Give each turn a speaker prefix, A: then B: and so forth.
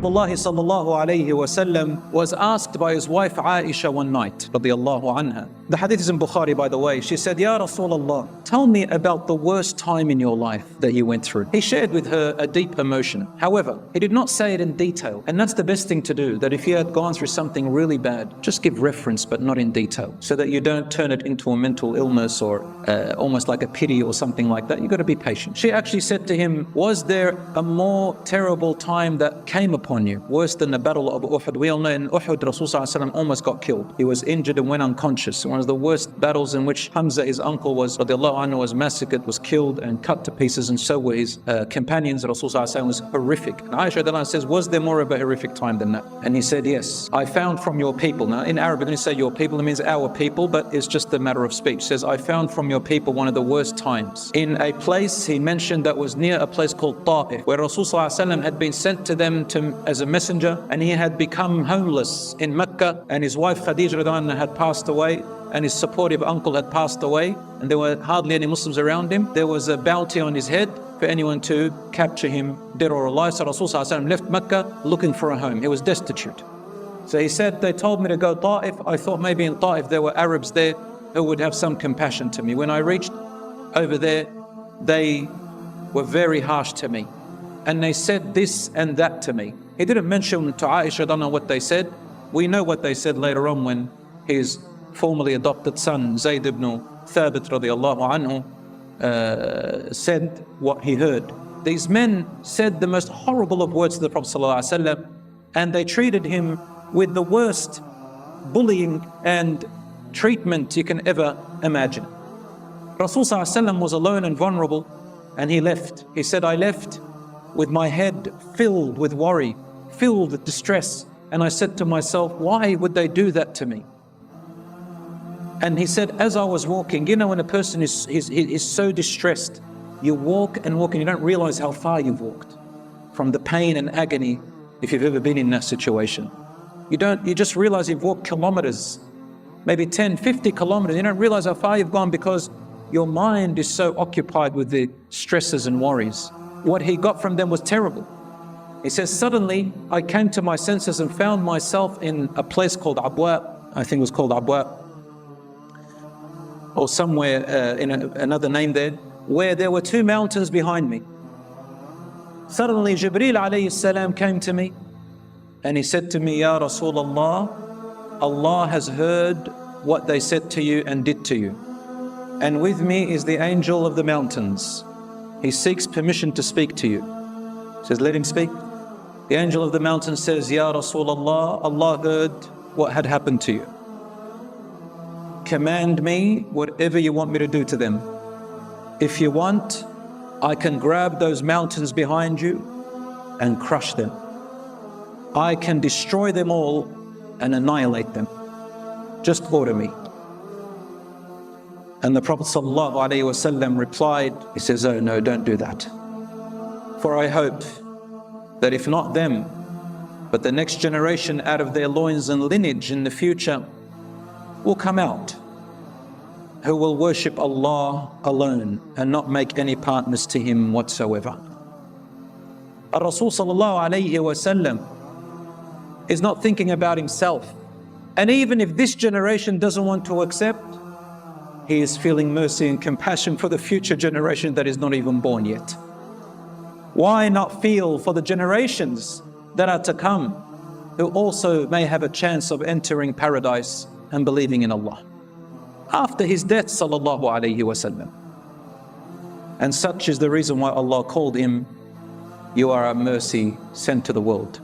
A: Rasulullah sallallahu alayhi wasallam was asked by his wife Aisha one night, radiyallahu anha. The hadith is in Bukhari, by the way. She said, Ya Rasulullah, tell me about the worst time in your life that you went through. He shared with her a deep emotion. However, he did not say it in detail. And that's the best thing to do, that if you had gone through something really bad, just give reference, but not in detail, so that you don't turn it into a mental illness or almost like a pity or something like that. You've got to be patient. She actually said to him, was there a more terrible time that came upon you, worse than the battle of Uhud? We all know in Uhud, Rasulullah almost got killed. He was injured and went unconscious. One of the worst battles in which Hamza, his uncle, was was massacred, was killed and cut to pieces, and so were his companions. Rasulullah was horrific. And Aisha says, was there more of a horrific time than that? And he said, yes. I found from your people. Now in Arabic, when you say your people, it means our people, but it's just a matter of speech. It says, I found from your people one of the worst times. In a place he mentioned that was near a place called Ta'if, where Rasulullah had been sent to them as a messenger, and he had become homeless in Mecca, and his wife Khadija had passed away, and his supportive uncle had passed away, and there were hardly any Muslims around him. There was a bounty on his head for anyone to capture him, dead or alive. So Rasulullah left Mecca looking for a home. He was destitute. So he said, they told me to go Ta'if. I thought maybe in Ta'if there were Arabs there who would have some compassion to me. When I reached over there, they were very harsh to me, and they said this and that to me. He didn't mention to Aisha, don't know what they said. We know what they said later on when his formerly adopted son Zayd ibn Thabit radiallahu anhu said what he heard. These men said the most horrible of words to the Prophet ﷺ, and they treated him with the worst bullying and treatment you can ever imagine. Rasulullah ﷺ was alone and vulnerable, and he left. He said, I left with my head filled with worry, filled with distress, and I said to myself, why would they do that to me? And he said, as I was walking, you know, when a person is so distressed, you walk and walk and you don't realize how far you've walked from the pain and agony. If you've ever been in that situation, you just realize you've walked kilometers, maybe 10, 50 kilometers. You don't realize how far you've gone because your mind is so occupied with the stresses and worries. What he got from them was terrible. He says, suddenly I came to my senses and found myself in a place called Abwa. I think it was called Abwa, or somewhere in another name there, where there were two mountains behind me. Suddenly Jibreel alayhi salam came to me, and he said to me, Ya Rasulullah, Allah has heard what they said to you and did to you. And with me is the angel of the mountains. He seeks permission to speak to you. He says, let him speak. The angel of the mountains says, Ya Rasulullah, Allah heard what had happened to you. Command me whatever you want me to do to them. If you want, I can grab those mountains behind you and crush them. I can destroy them all and annihilate them. Just order me. And the Prophet ﷺ replied, he says, oh no, don't do that. For I hope that if not them, but the next generation out of their loins and lineage in the future will come out, who will worship Allah alone and not make any partners to Him whatsoever. Rasul ﷺ is not thinking about himself. And even if this generation doesn't want to accept, he is feeling mercy and compassion for the future generation that is not even born yet. Why not feel for the generations that are to come, who also may have a chance of entering paradise and believing in Allah after his death, sallallahu alayhi wasallam. And such is the reason why Allah called him, you are a mercy sent to the world.